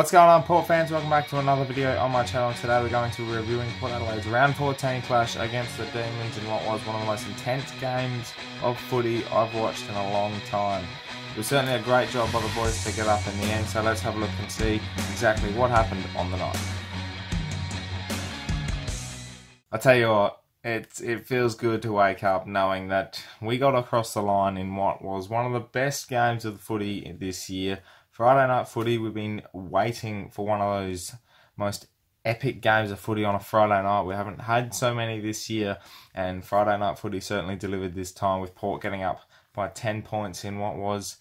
What's going on, Port fans? Welcome back to another video on my channel. Today we're going to be reviewing Port Adelaide's round 14 clash against the Demons in what was one of the most intense games of footy I've watched in a long time. It was certainly a great job by the boys to get up in the end, so let's have a look and see exactly what happened on the night. I tell you what, it feels good to wake up knowing that we got across the line in what was one of the best games of the footy this year. Friday night footy, we've been waiting for one of those most epic games of footy on a Friday night. We haven't had so many this year, and Friday night footy certainly delivered this time with Port getting up by 10 points in what was,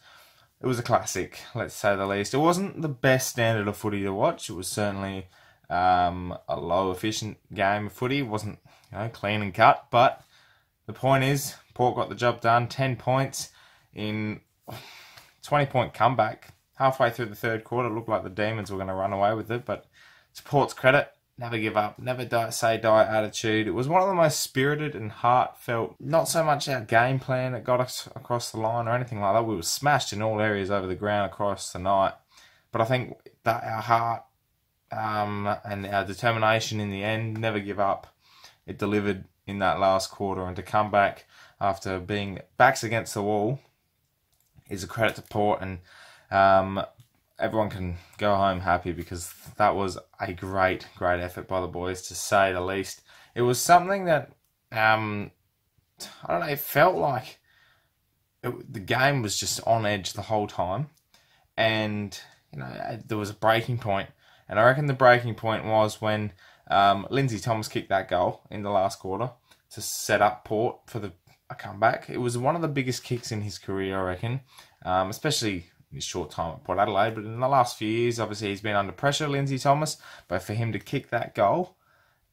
it was a classic, let's say the least. It wasn't the best standard of footy to watch. It was certainly a low efficient game of footy. It wasn't clean and cut, but the point is Port got the job done. 10 points in 20-point comeback. Halfway through the third quarter, it looked like the Demons were going to run away with it, but to Port's credit, never give up, never say die attitude. It was one of the most spirited and heartfelt, not so much our game plan that got us across the line or anything like that. We were smashed in all areas over the ground across the night, but I think that our heart and our determination in the end, never give up, it delivered in that last quarter, and to come back after being backs against the wall is a credit to Port, and everyone can go home happy because that was a great effort by the boys, to say the least. It was something that, I don't know, it felt like the game was just on edge the whole time, and there was a breaking point, and I reckon the breaking point was when Lindsay Thomas kicked that goal in the last quarter to set up Port for a comeback. It was one of the biggest kicks in his career, I reckon, especially his short time at Port Adelaide, but in the last few years, obviously he's been under pressure, Lindsay Thomas, but for him to kick that goal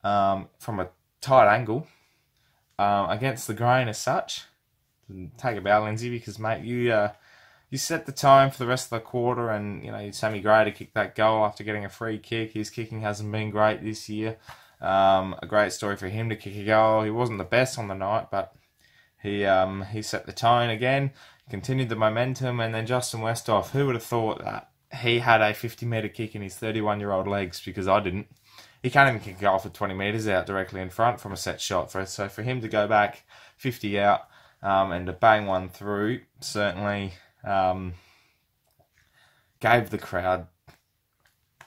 from a tight angle against the grain as such, take a bow, Lindsay, because mate, you set the tone for the rest of the quarter, and Sammy Gray to kick that goal after getting a free kick. His kicking hasn't been great this year. A great story for him to kick a goal. He wasn't the best on the night, but he set the tone again, continued the momentum, and then Justin Westhoff, who would have thought that he had a 50-metre kick in his 31-year-old legs, because I didn't. He can't even kick a goal for 20 metres out directly in front from a set shot. So for him to go back 50 out and to bang one through certainly gave the crowd,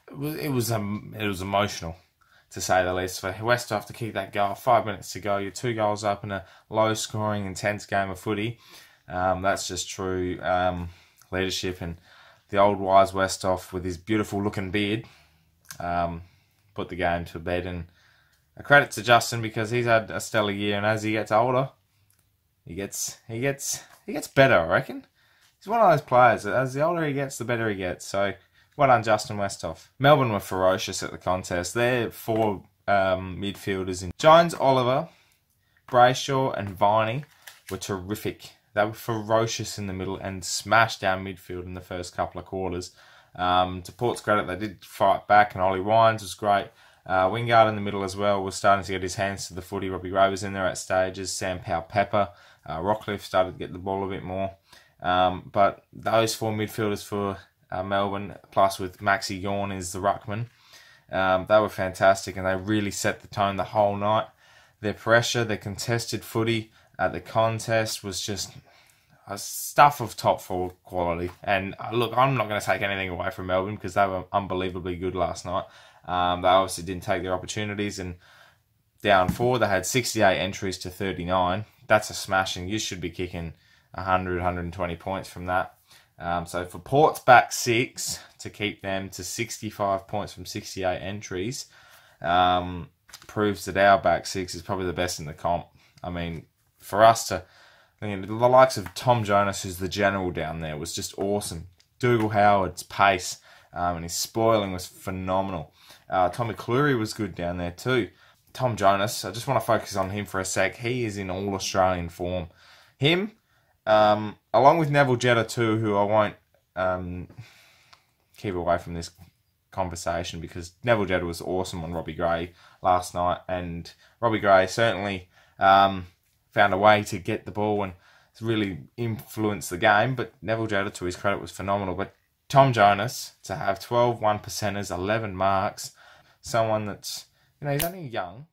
it was emotional, to say the least. For Westhoff to kick that goal, 5 minutes to go, you're 2 goals up in a low-scoring, intense game of footy. That's just true leadership, and the old wise Westhoff with his beautiful looking beard put the game to bed. And a credit to Justin, because he's had a stellar year, and as he gets older, he gets better, I reckon. He's one of those players that as the older he gets, the better he gets. So well done, Justin Westhoff. Melbourne were ferocious at the contest. Their 4 midfielders in Jones, Oliver, Brayshaw and Viney were terrific. They were ferocious in the middle and smashed our midfield in the first couple of quarters. To Port's credit, they did fight back, and Ollie Wines was great. Wingard in the middle as well was starting to get his hands to the footy. Robbie Gray was in there at stages. Sam Powell-Pepper, Rockcliffe started to get the ball a bit more. But those 4 midfielders for Melbourne, plus with Maxi Gawn as the ruckman, they were fantastic, and they really set the tone the whole night. Their pressure, their contested footy at the contest was just stuff of top 4 quality. And look, I'm not going to take anything away from Melbourne, because they were unbelievably good last night. They obviously didn't take their opportunities, and down 4, they had 68 entries to 39. That's a smashing. You should be kicking 100, 120 points from that. So for Port's back 6 to keep them to 65 points from 68 entries proves that our back 6 is probably the best in the comp. I mean, for us to, the likes of Tom Jonas, who's the general down there, was just awesome. Dougal Howard's pace and his spoiling was phenomenal. Tommy Cleary was good down there too. Tom Jonas, I just want to focus on him for a sec. He is in all Australian form. Him, along with Neville Jetta too, who I won't keep away from this conversation, because Neville Jetta was awesome on Robbie Gray last night, and Robbie Gray certainly found a way to get the ball and really influence the game. But Neville Jetta, to his credit, was phenomenal. But Tom Jonas to have 12 1%ers, 11 marks. Someone that's, he's only young.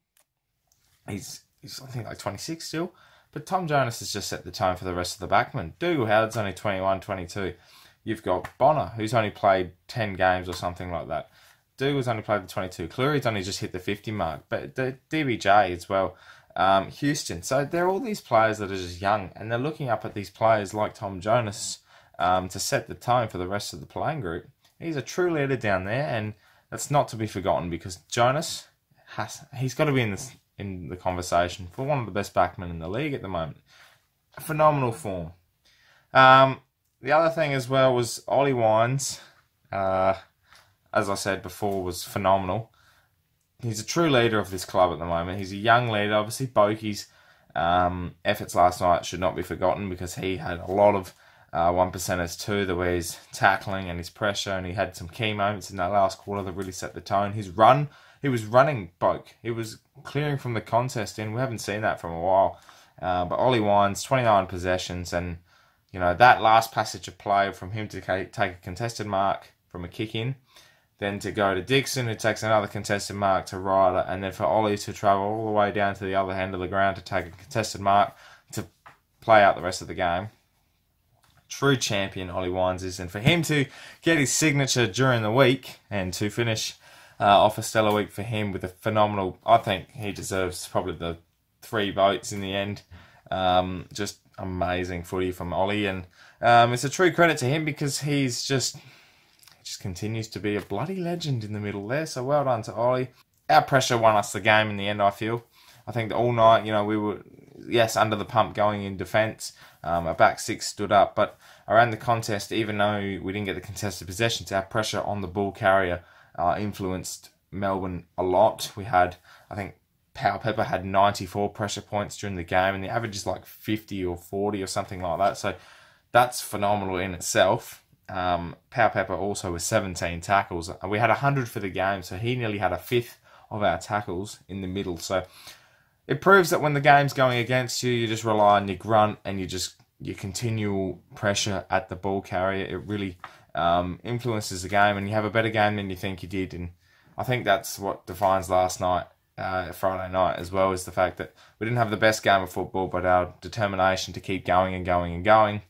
He's I think like 26 still. But Tom Jonas has just set the tone for the rest of the backmen. Dougal Howard's only 21, 22. You've got Bonner, who's only played 10 games or something like that. Dougal's only played the 22. Cleary's only just hit the 50 mark. But the DBJ as well. Houston. So they're all these players that are just young. And they're looking up at these players like Tom Jonas to set the tone for the rest of the playing group. He's a true leader down there. And that's not to be forgotten because Jonas, he's got to be in the conversation for one of the best backmen in the league at the moment. Phenomenal form. The other thing as well was Ollie Wines, as I said before, was phenomenal. He's a true leader of this club at the moment. He's a young leader. Obviously, Boakey's efforts last night should not be forgotten because he had a lot of 1%ers too, the way he's tackling and his pressure, and he had some key moments in that last quarter that really set the tone. His run, he was running Boak. He was clearing from the contest in. We haven't seen that from a while. But Ollie Wines, 29 possessions, and that last passage of play from him to take a contested mark from a kick in, then to go to Dixon, who takes another contested mark to Ryder, and then for Ollie to travel all the way down to the other end of the ground to take a contested mark to play out the rest of the game. True champion Ollie Wines is, and for him to get his signature during the week and to finish off a stellar week for him with a phenomenal, I think he deserves probably the 3 votes in the end. Just amazing footy from Ollie, and it's a true credit to him because he just continues to be a bloody legend in the middle there. So well done to Ollie. Our pressure won us the game in the end, I feel. I think that all night, we were, yes, under the pump going in defence. Our back six stood up, but around the contest, even though we didn't get the contested possessions, our pressure on the ball carrier influenced Melbourne a lot. We had, I think, Power Pepper had 94 pressure points during the game, and the average is like 50 or 40 or something like that. So that's phenomenal in itself. Power Pepper also with 17 tackles. We had 100 for the game, so he nearly had a fifth of our tackles in the middle. So it proves that when the game's going against you, you just rely on your grunt and your continual pressure at the ball carrier. It really influences the game, and you have a better game than you think you did. And I think that's what defines last night, Friday night as well, is the fact that we didn't have the best game of football, but our determination to keep going and going and going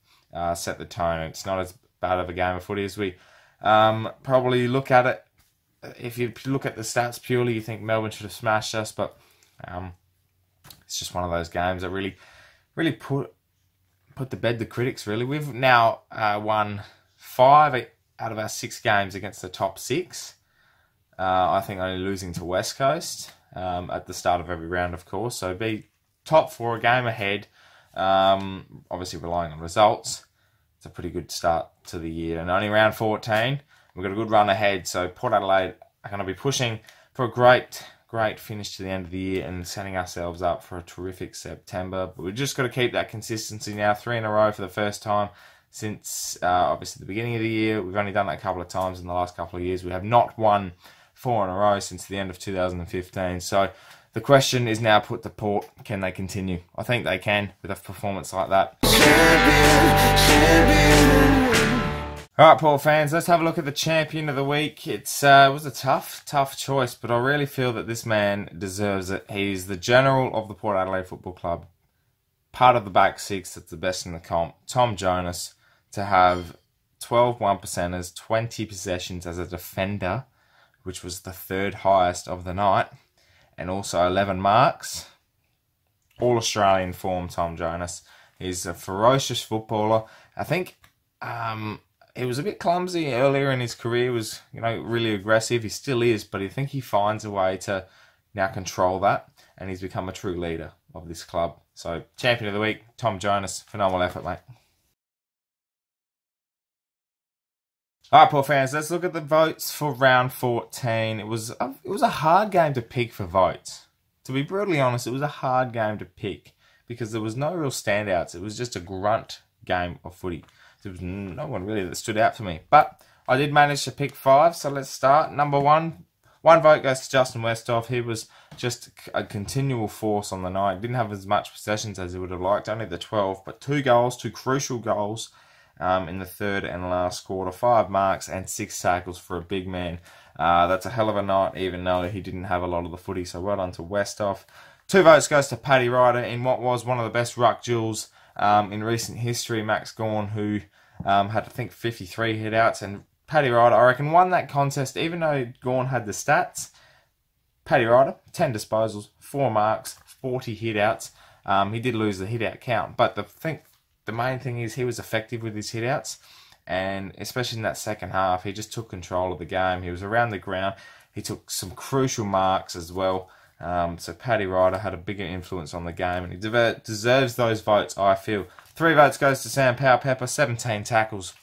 set the tone. It's not as bad of a game of footy as we probably look at it. If you look at the stats purely, you think Melbourne should have smashed us, but it's just one of those games that really put to bed the critics, really. We've now won 5 out of our 6 games against the top 6. I think only losing to West Coast at the start of every round, of course. So be top 4, a game ahead. Obviously relying on results. It's a pretty good start to the year. And only round 14, we've got a good run ahead. So Port Adelaide are going to be pushing for a great finish to the end of the year and setting ourselves up for a terrific September. But we've just got to keep that consistency now. 3 in a row for the first time since obviously the beginning of the year. We've only done that a couple of times in the last couple of years. We have not won 4 in a row since the end of 2015. So the question is now put to Port. Can they continue? I think they can with a performance like that. Alright, Port fans, let's have a look at the champion of the week. It was a tough choice, but I really feel that this man deserves it. He's the general of the Port Adelaide Football Club, part of the back six that's the best in the comp. Tom Jonas, to have 12 1%ers, 20 possessions as a defender, which was the 3rd highest of the night, and also 11 marks. All Australian form, Tom Jonas. He's a ferocious footballer. I think he was a bit clumsy earlier in his career. He was, really aggressive. He still is, but I think he finds a way to now control that, and he's become a true leader of this club. So, champion of the week, Tom Jonas. Phenomenal effort, mate. Alright, Port fans, let's look at the votes for round 14. It was a hard game to pick for votes. To be brutally honest, it was a hard game to pick because there was no real standouts. It was just a grunt game of footy. There was no one really that stood out for me. But I did manage to pick 5, so let's start. Number 1. One vote goes to Justin Westhoff. He was just a continual force on the night. Didn't have as much possessions as he would have liked, only the 12, but 2 goals, 2 crucial goals. in the third and last quarter. 5 marks and 6 tackles for a big man. That's a hell of a night, even though he didn't have a lot of the footy, so well done to Westhoff. 2 votes goes to Paddy Ryder in what was one of the best ruck duels in recent history. Max Gawn, who had, I think, 53 hit-outs, and Paddy Ryder, I reckon, won that contest, even though Gawn had the stats. Paddy Ryder, 10 disposals, 4 marks, 40 hit-outs. He did lose the hit-out count, but the main thing is he was effective with his hit-outs, and especially in that second half, he just took control of the game. He was around the ground. He took some crucial marks as well. So Paddy Ryder had a bigger influence on the game, and he deserves those votes, I feel. 3 votes goes to Sam Powell-Pepper, 17 tackles.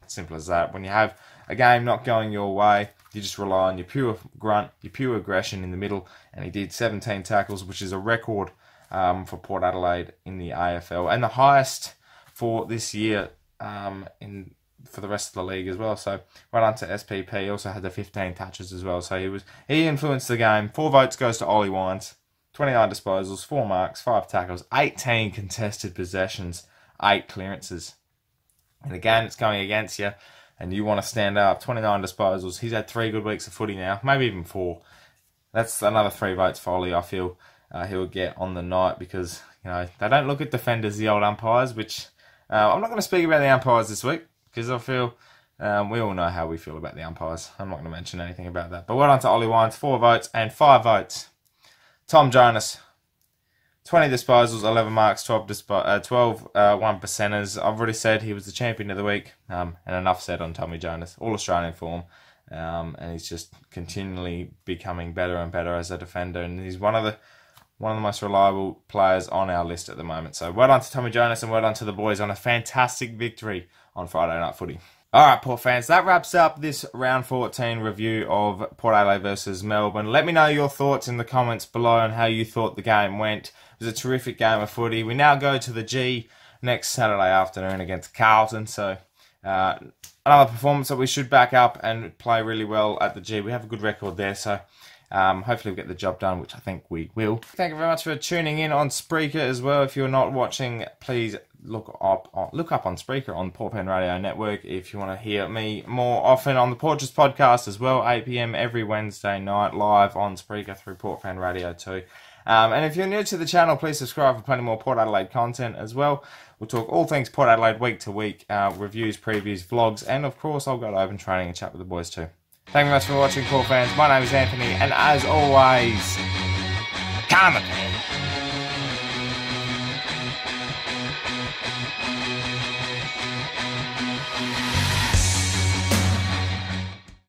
Simple as that. When you have a game not going your way, you just rely on your pure grunt, your pure aggression in the middle, and he did 17 tackles, which is a record for Port Adelaide in the AFL, and the highest for this year for the rest of the league as well. So well done to SPP. He also had the 15 touches as well, so he influenced the game. 4 votes goes to Ollie Wines, 29 disposals, 4 marks, 5 tackles, 18 contested possessions, 8 clearances. And again, it's going against you, and you want to stand up. 29 disposals. He's had 3 good weeks of footy now, maybe even 4. That's another 3 votes for Ollie, I feel he'll get on the night, because they don't look at defenders, the old umpires, which I'm not going to speak about the umpires this week, because I feel we all know how we feel about the umpires. I'm not going to mention anything about that. But well done to Ollie Wines, 4 votes and 5 votes. Tom Jonas, 20 disposals, 11 marks, 12 1 percenters. I've already said he was the champion of the week, and enough said on Tommy Jonas. All Australian form, and he's just continually becoming better and better as a defender, and he's one of the most reliable players on our list at the moment. So well done to Tommy Jonas, and well done to the boys on a fantastic victory on Friday Night Footy. Alright, Port fans, that wraps up this round 14 review of Port Adelaide versus Melbourne. Let me know your thoughts in the comments below on how you thought the game went. It was a terrific game of footy. We now go to the G next Saturday afternoon against Carlton. So another performance that we should back up and play really well at the G. We have a good record there, so hopefully we'll get the job done, which I think we will. Thank you very much for tuning in on Spreaker as well. If you're not watching, please look up on Spreaker on Port Pen Radio Network. If you want to hear me more often on the Portraits podcast as well, 8 PM every Wednesday night, live on Spreaker through Port Pen Radio too. And if you're new to the channel, please subscribe for plenty more Port Adelaide content as well. We'll talk all things Port Adelaide week to week, reviews, previews, vlogs, and of course I'll go to open training and chat with the boys too. Thank you very much for watching, Port fans. My name is Anthony, and as always, come on.